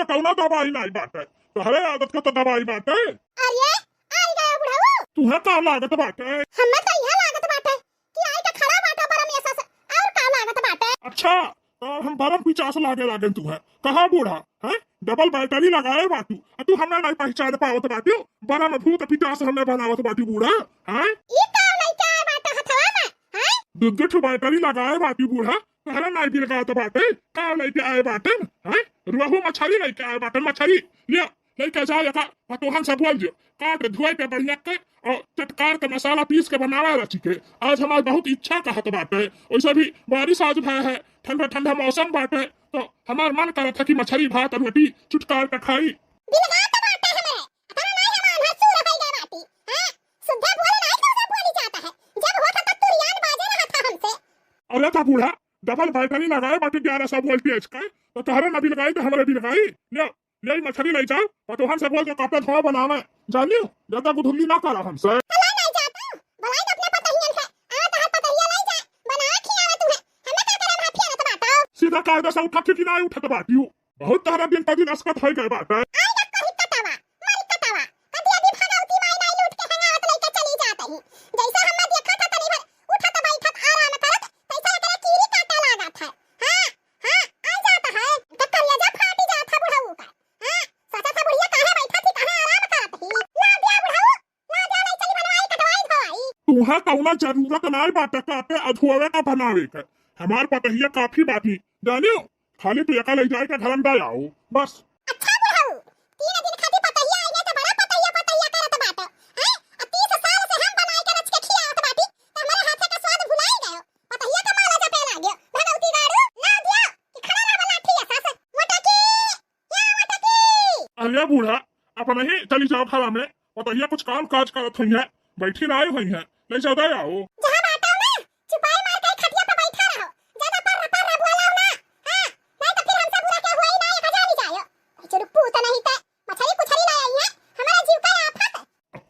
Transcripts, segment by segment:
कौना दवाई नहीं बाटे, तोहरे आदत का तो दवाई बाटे। अरे आई गया बुढ़ाऊ। तुम्हें का लागत बाटे? हमें तो यह लागत बाटे कि आई के खड़ा बाटा बरम ऐसा से और का लागत बाटे। अच्छा तो हम बरम 50 लागे तुम्हें कहा बूढ़ा है? डबल बैटरी लगाए बाटू तू हमें नहीं पहचान पावत बाटू। बरम भूत 50 हमें बनावत बाटू बूढ़ा है? ई का नहीं क्या बाटा हथवा में है? दुद्ध बैटरी लगाए बाटू बूढ़ा, पहले नहीं भी लगावत बाटे। का लेके आए बाटे है? रोहू मछली लेके आए बाटे, मछली ले लेके जाए का पतोहन से बोल दियो काट धोए के बढ़िया के और चटकार के मसाला पीस के बनावा रची के। आज हमारी बहुत इच्छा कहत बाटे, वैसे भी बारिश आज भय है, ठंडा ठंडा मौसम बाटे, तो हमार मन करत है कि मछली भात और रोटी चुटकार के खाई। बिलगा तो बाटे हमारे अतना नहीं हमान हसू रह गई बाटी हां सुद्धा बोले नहीं तो सब बोली जाता है जब होता तब तुरियान बाजे रहा था हमसे। अरे था बूढ़ा डबल बैटरी लगाए बाटे 1100 वोल्टेज का, तो तहरे न भी लगाई तो हमारे भी लगाई। ले मछली ले जाओ पतोहन से बोल के कपड़ा धोआ बनावे जानियो, ज्यादा गुधुल्ली ना करा हमसे। भला नहीं जाता भलाई तो अपने पतहियन से आ तहर पतहिया ले जा बना खियावे तुम्हें हमें का करे भाफिया न तो बताओ। सीधा कायदा से उठा के नहीं उठत बाटी हूं, बहुत तहरा दिन पर दिन अस्कत हो गए बाटे। आई का कही कटावा मारी कटावा कदी अभी भगावती माई नहीं लूट के हंगावत लेके चली जात ही जैसा हम देखा था तनी भर उठत बैठत आराम करत तैसा एकरे कीरी काटा लागत है। हां आ जाता है तो करिया जा फाटी जात है बुढ़ऊ का। हां सोचा था बुढ़िया काहे बैठा थी कहां आराम करत ही ला दिया बुढ़ऊ ला दिया ले चली बनवाई कटवाई धोई। तुम्हें कौना जरूरत नहीं बाटे काटे अधुआवे का बनावे के, हमार पतहिया काफी बाटी जानियो, खाली तू एका ले जाए के घर में आओ बस। अच्छा बुढ़ऊ 3 दिन खाती पतहिया आई है तो बड़ा पतहिया करत बाटो हैं। 30 साल से हम बनाई के रच के खियावत बाटी तो हमारे हाथे का स्वाद भुलाई गयो पतहिया का माला जपे लाग्यो भगवती गाड़ू ला दिया कि खड़ा रह लाठी ऐसा से मटकी या मटकी। अरे बूढ़ा अपन ही चली जाओ खाला में, पतहिया कुछ काम काज करत हुई है, बैठी ना आई हुई है, ले जाओ दे आओ। जहां बाटो ना छुपाई मार के खटिया पे बैठा रहो ज्यादा पर बोलाओ ना। हां नहीं तो फिर हमसे बुरा क्या हुआ ही नहीं हजा नहीं जायो चुर पूत नहीं ते मछली कुछरी ला आई है हमारा जीव का आफत।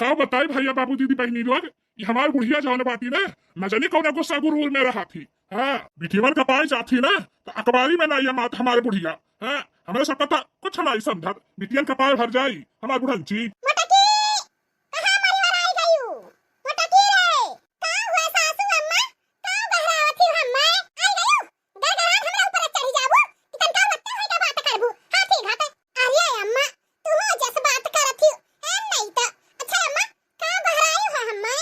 का बताई भैया बाबू दीदी बहनी लोग ये हमार बुढ़िया जौन बाती ना न जानी कौन गुस्सा गुरूर में रहा थी। हाँ बिठीवन का पाई जाती ना तो अखबारी में ना ये मात हमारे बुढ़िया। हाँ हमारे सब पता कुछ नहीं समझत बिटियन का पाए भर जाई हमार बुढ़न जी। मटकी कहां मरिवर आई गयू मटकी रे का हुआ सासू अम्मा का बहरावती हम्मा आई गयू गरगरात हमरा ऊपर चढ़ी जाबू कि तन का मत्ते होई का बात करबू हाथी घाटे। अरे अम्मा तू जस बात करत ही ए नहीं तो अच्छा अम्मा का बहराई हो हम्मा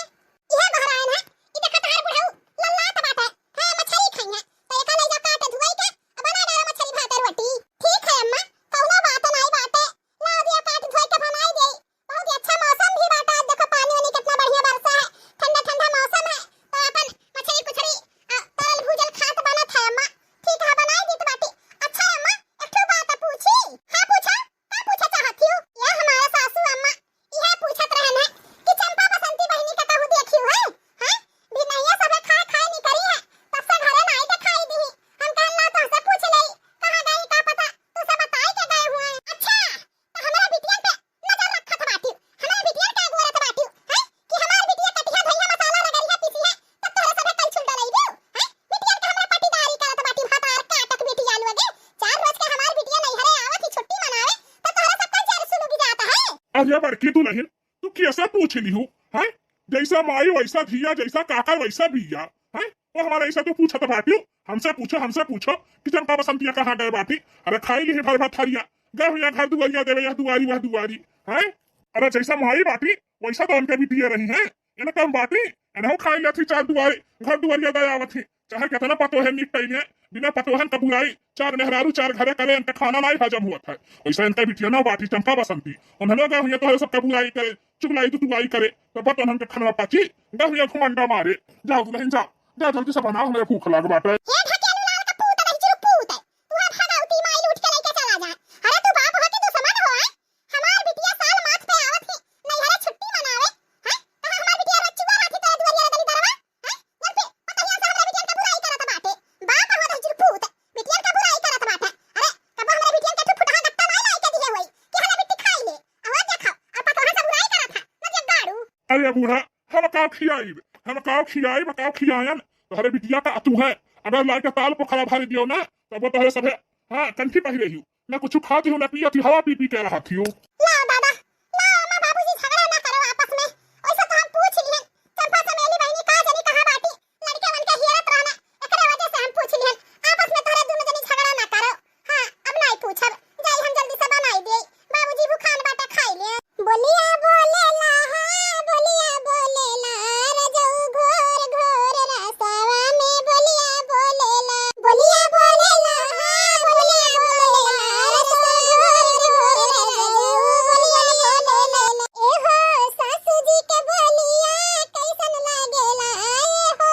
यह बहराई है ई देखत हार बुढ़ऊ लल्ला त बात है मछली खाई है तो एका ले जा काट धुई के बना डालो मछली भात रोटी। ठीक है अम्मा कौनो बात नहीं बाटे ला दिया काट धोई के बनाई दे। बहुत ही अच्छा मौसम भी बाटा देखो पानी वानी कितना बढ़िया बरसा है ठंडा ठंडा मौसम है तो अपन मछली कुछड़ी तरल भूजल खात बनत है अम्मा। ठीक है बनाई दी तो बाटी। अच्छा अम्मा एक ठो बात पूछी। हां पूछा का पूछा चाहती हूं ये हमारे सासू अम्मा यह पूछत रहन है कि चंपा बसंती बहिनी का कहू देखियो है हैं भी नहीं सब खाए खाए नहीं करी है तब से घरे नहीं के खाई दी हम कहला तो से पूछ ले कहां गई का पता तू से बताई के गए हुए। अच्छा तो हमारा बिटियन पे नजर रखत बाटी हमारा बिटियन का गोरत बाटी है कि हमार बिटिया कटिया धइया मसाला रगड़ी है पीसी है तब तोरे सबे कल छुल डलई दो है बिटियन के हमरा पटीदारी करत बाटी भातार काटक बिटिया लगे 4 रोज के हमार बिटिया नहीं हरे आवत ही छुट्टी मनावे तो तोरे सब कल जर सुलूगी जाता है। अरे बड़की तू नहीं तू कैसे पूछ ली हूँ है? जैसा माई वैसा धिया जैसा काका वैसा भैया है? वो हमारा ऐसा तो पूछा तो बाटी हमसे पूछो कि चंपा बसंतिया कहाँ गए बाटी। अरे खाई ली भर भर थरिया गए हुआ घर दुआरिया देवे या दुआरी वह दुआरी है। अरे जैसा माई बाटी वैसा तो उनके भी पिए रही है इन्हें कम बाटी इन्हें खाई ली थी 4 दुआरी घर दुआरिया दयावत थी चाहे कितना पतोहन निपटाई है बिना पतोहन का बुराई 4 मेहरारू 4 घरे करे इनका खाना नहीं हजम हुआ था वैसा इनका बिटिया ना बाटी चंपा बसंती उन्होंने गए हुए तो सबका बुराई करे चुगलाई तो दुआई करे तो बत उन्होंने खाना पाची गए हुए घुमंडा मारे। जाओ दुल्हन जाओ जल्दी से बनाओ हमें भूख लग बाटे। ये ढकेलू लाल का पूत नहीं चुप पूत है तू अब भगावती माई लूट के लेके चला जा। अरे तू बाप होके तू समझ हो है हमार बिटिया साल माथ पे आवत है नहीं हरे छुट्टी मनावे हैं कहां हमार बिटिया रचुआ हाथी तेरे दुआरिया दली दरवा हैं जब पे पतहिया से हमरा बिटिया का बुराई करत बाटे बाप हो नहीं चुप पूत बिटिया का बुराई करत बाटे। अरे कब हमरा बिटिया के फुटहा गट्टा नहीं लाई के दिए होई कि हमरा बिट्टी खाई ले आवाज देखो और पतोहा से बुराई करत है न जे गाड़ू। अरे बूढ़ा हम का खियायन तोहरे बिटिया का तू है अगर लाइट ताल पर खड़ा भारी दियो ना तब वो तोहरे सभे हाँ कंठी पहिरे ही ना कुछ खाती हो ना पियती, हवा पी पी के रहती हो। लाओ दादा, लाओ अम्मा बाबूजी झगड़ा ना करो आपस में। वैसे तो हम पूछ लिए चंपा चमेली बहनी का जनी कहां बाटी, लड़के मन के हियरत रहना, एकरे वजह से हम पूछ लिए आपस में तोरे दोनों जनी झगड़ा ना करो। हां अब नहीं पूछब, जाई हम जल्दी से बनाई दे, बाबूजी भूखान बाटे खाई ले। बोलिया बोलेला हां बोलिया बोलेला रजऊ घोर घोर रसवा में बोलिया बोलेला, बोलिया बोलेला हां बोलिया बोलेला रजऊ घोर घोर रजऊ बोलिया बोलेला। ए हो सासू जी के बोलिया कैसन लागेला, ए हो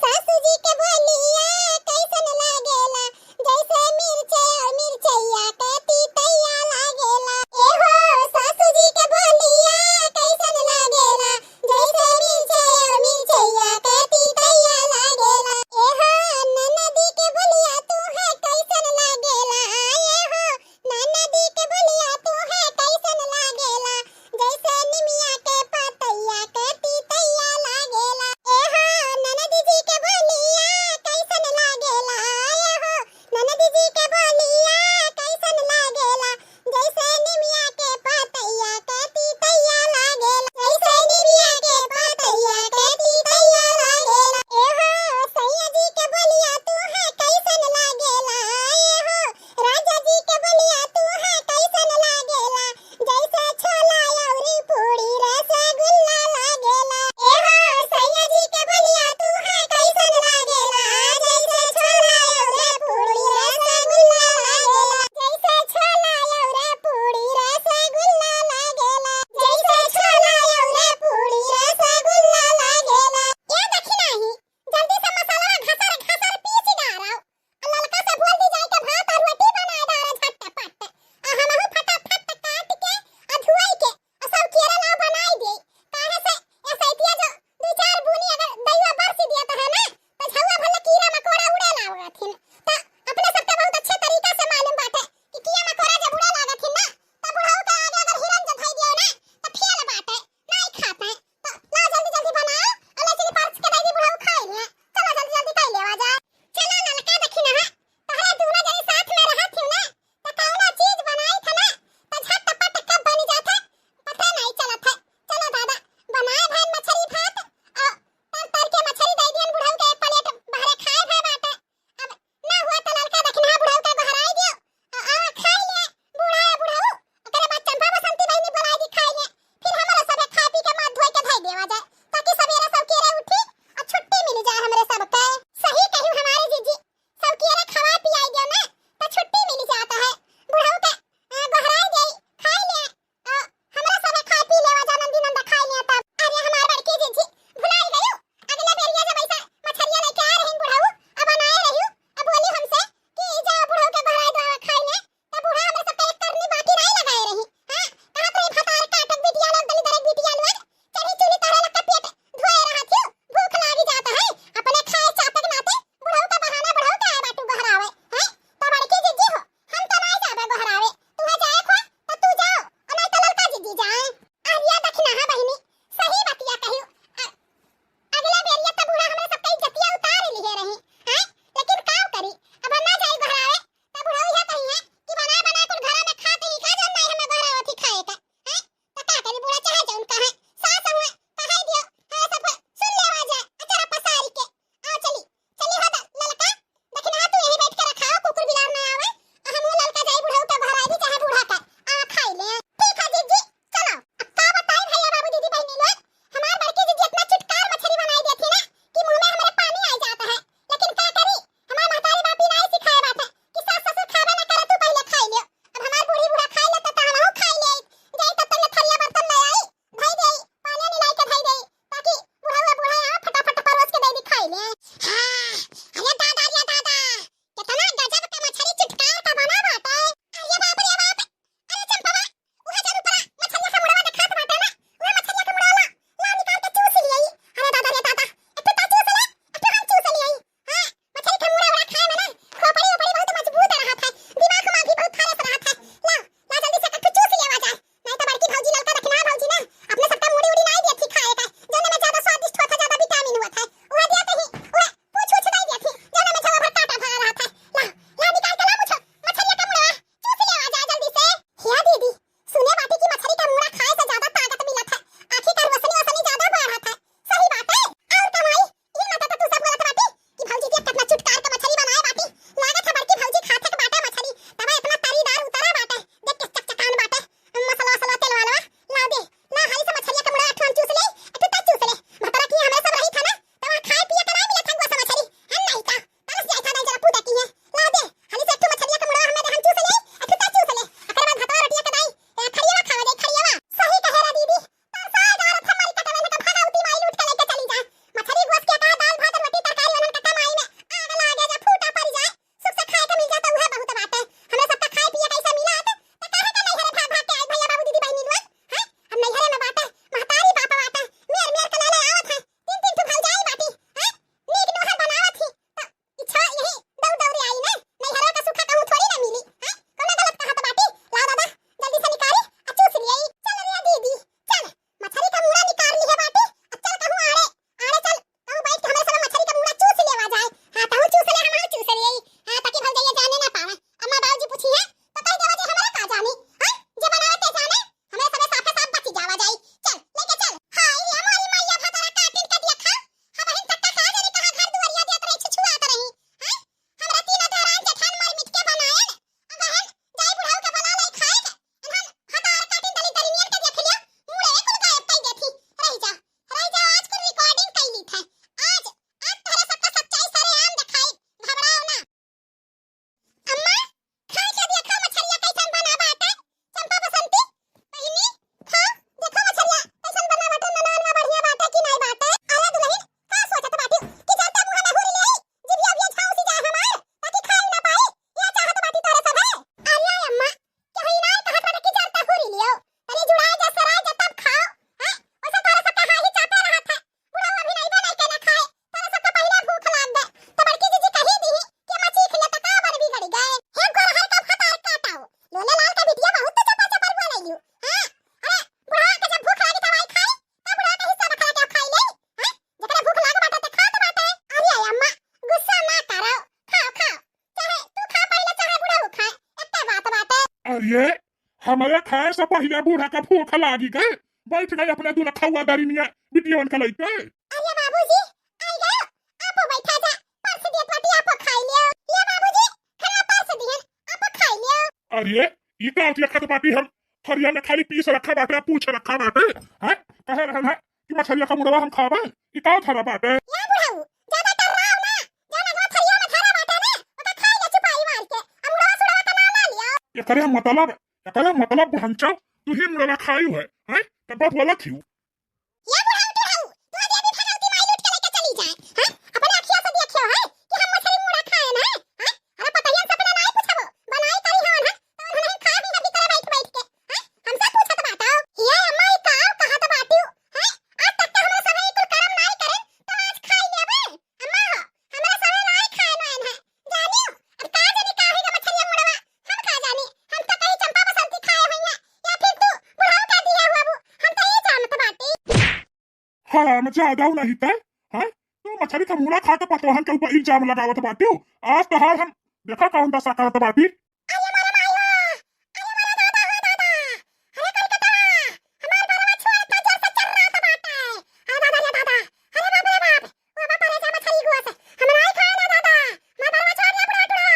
सासू जी के बोलिया कैसन लागेला, जैसे मिर्चे और मिर्चैया के तीतैया लागेला। ए हो सासू जी के बोलिया कैसन लागेला, जैसे मिर्चे और मिर्चैया के तीतैया लागेला। ए हो ननदी के बोलिया तू है कैसन लागेला, ए हो ननदी के बोलिया तू है कैसन लागेला, जैसे निमिया के पतैया के तीतैया लागेला। ए हो ननदी जी के बोलिया कैसन लागेला, ए हो ननदी जी के बोलिया कैसन लागेला, जैसे निमिया के पतैया के तीतैया लागेला, जैसे निमिया के पतैया के तीतैया लागेला। ए हो सैया जी के बोलिया तू है कैसन लागेला, ए हो राजा जी के बोलिया तू है कैसन लागेला, जैसे छोला औरी पूड़ी रसगुल्ला लागेला। ए हो सैया जी के बोलिया तू है कैसन लागेला, जैसे छोला औरी पूड़ी रसगुल्ला लागेला, जैसे छोला औरी पूड़ी रसगुल्ला लागेला, जैसे छोला औरी पूड़ी रसगुल्ला लागेला। ये देखी नाही जल्दी से मसाला घसर घसर पीस डारो, ललका से बोल दी जाए के भात और रोटी बना डारो झटपट, हमहु फटाफट काट के आ धुआई के आ सब केरला बनाई दे। काहे से ऐसे इतिया जो दो चार बुनी अगर दैवा बरसी दिया तो है ना, तो झौवा भले कीड़ा मकोड़ा उड़े लागथिन। तो अपने सबके बहुत अच्छे तरीका से मालूम बाटे कि कीड़ा मकोड़ा जब उड़े लागथिन ना, तो बुढ़ऊ के आगे अगर हिरन जब धइ दियो ना तो फेल बाटे नहीं खाते। तो ला जल्दी जल्दी बनाओ और ले चली पार्स के दई बुढ़ऊ खाई ले। चलो जल्दी जल्दी खाई लेवा जा। चलो ललका देखी ना तहरे दोनों जनी साथ में रहत हिउ ना, तो कौनो चीज बनाई थ ना तो झटपट कब बन जात है पता नहीं चलत है। चलो दादा बनाए भाई मछली भात और तर के मछली दई दियन बुढ़ऊ के एक प्लेट बहरे खाए भाई बाटे। अब ना हुआ तो ललका देखना बुढ़ऊ के बहराई दियो और खाई ले बुढ़ा बुढ़ऊ, ओकरे बाद चंपा बसंती बहनी बनाई दी खाई ले, फिर हमरा सबे खा पी के मुंह धोई के धई देवा जाए ताकि सवेरे सब केरे उठी और छुट्टी मिल जाए हमरे सबके। सही कहियो हमारे जीजी, सब केरे खवा पियाई दियो ना तो छुट्टी मिल जाता है। बुढ़ऊ के बहराई दे खाई ले और हमरा सबे खा पी लेवा जा नंदी नंदा खाई ले। तब अरे हमार बड़की जीजी भुलाई गयो, अगले बेरिया जब ऐसा मछलिया लेके आ रही बुढ़ऊ अब बनाए रहियो, अब बोली हमसे कि जा बुढ़ऊ के बहराई दो खाई ले, तो बुढ़ा हमरे सबके एक करनी बाकी नहीं लगाए रही। हां कहां तो भतार काटक बिटिया लोग दली दरक बिटिया लोग चढ़ी चुली तारा लक अरे हमारे खाए से पहले बूढ़ा का भूख लागी गए, बैठ गए अपने दूल्हा खावा दारी निया बिटियवन का लइका। अरे बाबूजी आई गयो, आपो बैठा जा, पर्स दे पाटी आपो खाई लियो। ले बाबूजी खाना पर्स दिहन, आपो खाई लियो। अरे ये का होती खत बाटी हम फरिया में खाली पीस रखा बाटे, पूछ रखा बाटे, हैं कहे रहन है कि मछलिया का मुड़वा हम खावा, ये का थारा बाटे। या बुढ़ाऊ ज्यादा कर रहा हो ना, जाना गो थरिया में थारा बाटे ने, ओका खाई ले छुपाई मार के, अमुड़वा सुड़वा का नाम ना लियो। ये करे मतलब भंचा तू ही मुड़वा खाई है, हैं तब बात वाला थी। या बुढ़ाऊ तू अभी अभी फगलती माई लूट के लेके चली जाए, हैं अपने अखिया से देखियो है कि हम मछली मुड़ा खाए ना, हैं अरे पतहिया से अपने नहीं पूछबो, बनाई करी हन है तो हम खा भी नबी करे बैठ बैठ के, हैं हमसे पूछत बताओ। ये अम्मा ई का कहत बाटियो, हैं आज तक तो हमरा सब एक कर्म नहीं करे तो आज खाई लेबे। अम्मा हो हमरा सब नहीं खाए नैन है जानियो, अब का जानी का होगा मछलिया मुड़वा, हम का जानी, हम तो कहीं चंपा बसंती खाए होइया या फिर तू बुढ़ाऊ का दिया हुआ वो, हम तो ये जानत बाटी। हाँ मैं ज्यादा नहीं तय, हैं तू मछली का मुड़ा खा के पतवाहन के ऊपर इल्जाम लगावत बाटी। आज तो हाल हम देखा कौन दशा करत बाटी। अरे मारा मायो, अरे मारा दादा हो दादा, अरे कलकत्ता हमार बलवा छोड़ के जैसे चल रहा था बाटे। अरे दादा रे दादा, अरे बाप रे बाप, वो बाप रे जा मछली हुआ से हम नहीं खाए ना दादा, मैं बलवा छोड़ या बुढ़ा टुड़ा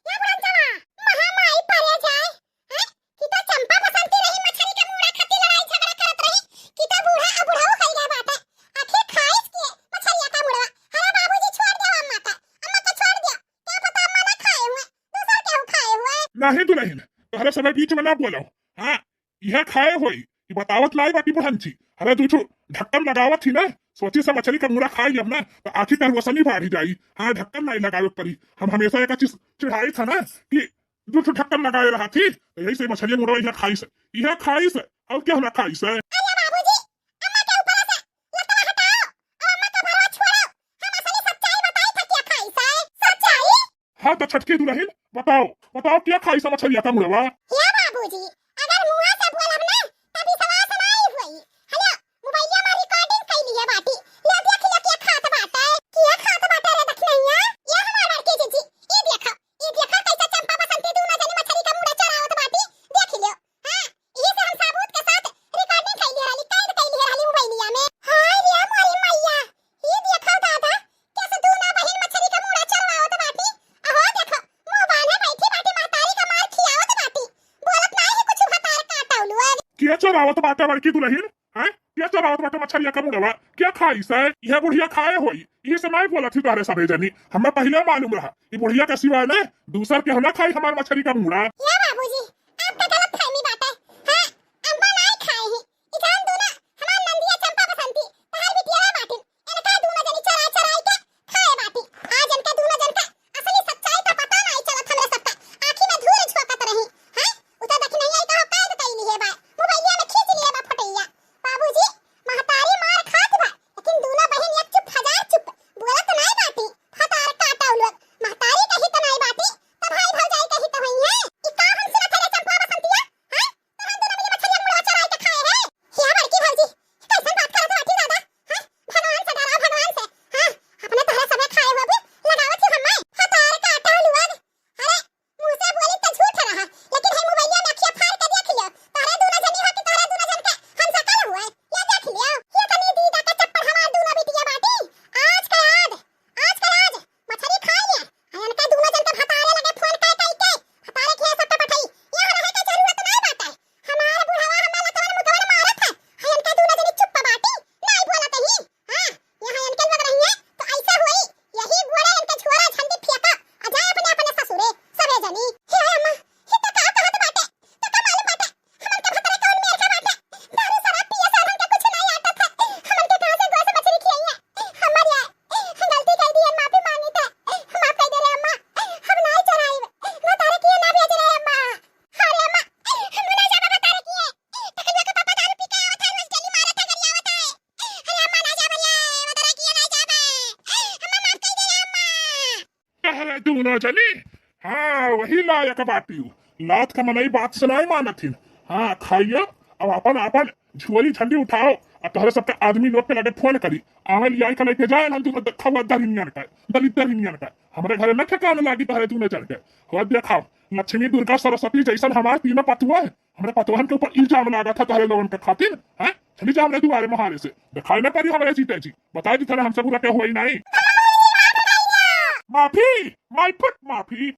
या बुढ़ा चला महामाई परे जाए, हैं कि तो चंपा बसंती रही मछली का मुड़ा खाती लड़ाई झगड़ा करत रही कि तो बूढ़ा अब बुढ़ाऊ खाई गए बाटे, आखिर खाइस के मछलिया का मुड़वा। अरे बाबूजी छोड़ दो अम्मा का, अम्मा का छोड़ दो, क्या पता अम्मा ना खाए हुए दूसर केहू खाए हुए। नहीं तू नहीं तोहरे समय बीच में ना बोलो, हाँ यह खाए होई ये बतावत लाई बाटी बुढ़ंची। अरे तू ढक्कन लगावत थी ना, सोची से मछली का मुड़ा खाई अब ना तो आखिर कर वसनी बढ़ी जाई। हाँ ढक्कन नहीं लगावे पड़ी, हम हमेशा एक चीज चिढ़ाई था ना कि दू ढक्कन लगाए रहा थी, तो यही से मछली मुड़ा यह खाई से और क्या हमरा खाई से। अरे बाबूजी अम्मा के ऊपर से लकड़ा हटाओ और अम्मा का भरवा छोड़ो, हम असली सच्चाई बताई था क्या खाई से सच्चाई। हाँ तो छटके दुल्हन बताओ बताओ क्या खाई से मछलिया का मुड़वा। या बाबूजी अगर मुंह से बोलब ना तभी सवाल नहीं हुई। हेलो मोबाइलिया में रिकॉर्डिंग कैली है बाटी, ले देख ले क्या खात बाटे, क्या खात बाटे रे देख नैया। ये हमार बड़की जीजी ये देखो कैसा चंपा बसंती दोनों जनी मछली का मुड़ा चरावत बाटी, देख लियो। हां यही से हम सबूत के साथ रिकॉर्डिंग कैली है, कैद कैली है मोबाइलिया में। हाय रे मोरी मैया ये देखो दादा कैसे दोनों बहन मछली का मुड़ा चरावत बाटी। अहो देखो मुंह बांधे बैठी बाटी महतारी का मार खियावत बाटी, बोलत नहीं है कुछ भतार काटौलुआ। क्या चरावत बाटे बड़की दुल्हन, हैं क्या चरावत बाटे मछलिया का मुड़वा, क्या खाई से यह बुढ़िया खाए होई। ये से नहीं बोला थी तारे सबे जनी, हमें पहले मालूम रहा ये बुढ़िया के सिवाय ना दूसर के हम ना खाई हमार मछली का मुड़ा। या बाबूजी आपका गलत फहमी बात है, हां अम्मा नहीं खाए ही इजान दोना हमार नंदिया चंपा बसंती तहार बिटिया बाटी, इनका दोनों जनी चरा चराई के खाए बाटी। आज इनका दोनों जन का असली सच्चाई का पता नहीं चलत हमरे सबका, आंखी में धूल झोंकत रही। हां उता देख नहीं आई तो कैद कैली है बा, मोबाइलिया में खींच लिए बा फटैया। बाबूजी महतारी मार खात बा लेकिन दोनों बहन एक चुप हजार चुप बोलत नहीं बाटी, फतार काटौलुआ महतारी कही तो नहीं बाटी तो भाई भौजाई कही तो होई है। ई का हम सुनत है चंपा बसंतिया, हां तो हम दोनों मिले मछलिया मुड़वा चराई के खाए हैं। या बड़की भौजी कैसन बात करत बाटी दादा, हां भगवान से डरा भगवान से, हां अपने तोहरा सबे खाए हुए भी लगावत ही हम्मे फतार काटौलुआ। अरे मुंह से बोली तो झूठ रहा लेकिन है मोबाइलिया में अखिया फाड़ के देख लियो, तोहरे दोनों जनी हो कि तोहरे दोनों जन के हम सकल हुए ये देख लियो। ये तनी दीदा का चप्पड़ हमार दोनों बिटिया बाटी, आज का आज मछली खा लिया इनका दोनों जन के भतारे लगे फोन कर के भतारे के सब पे पठाई, यहां रहे के जरूरत नहीं बाटे। हमारे बुढ़वा हमारा तो मुकवर मारत है इनका दोनों जनी चुप बाटी नहीं बोलत ही। हां यहां इनके लग रही है तो ऐसा हुई यही बोले इनके छोरा झंडी फेंका आ जाए अपने अपने ससुरे सबे जनी। हे अम्मा ये तो का कहत बाटे तो का मालूम बाटे हमन के भतारे कौन मेर के बाटे, दारू शराब पिए से हमन के कुछ नहीं आता था, हमन के कहां से गोस मछली खियाई है। हमर या गलती कर दी है, माफी मांगी था, माफ कर दे रे अम्मा, हम नहीं चराई मैं तारे किए ना भेज रहे अम्मा। अरे अम्मा हम ना जाबे तारे किए तकलिया के पापा दारू पी के आवत है रोज गली मारत है गरियावत है। अरे अम्मा ना जाबे मैं तारे किए नहीं जाबे, अम्मा माफ कर दे रे अम्मा। अरे दोनों जनी हाँ वही लायक बाटी लात का मनई बात सुनाई मानत थी। हाँ खाइयो अब अपन अपन झोली झंडी उठाओ अब तोहरे सबके आदमी लोग के लगे फोन करी आवे लिया के लेके जाए हम तुम देखा हुआ दरिनियन का दलित का हमारे घरे न ठेकाने लागी तोहरे तूने चढ़ के हो देखा लक्ष्मी दुर्गा सरस्वती जैसा हमारे तीनों पतुआ है हमारे पतुहन के ऊपर इल्जाम लगा था तोहरे लोगन के खातिर है चली जा हमने दुआरे महारे से दिखाई न पड़ी हमारे जीते जी बताई दी हमसे पूरा क्या हुआ ही नहीं माफी माई पुट माफी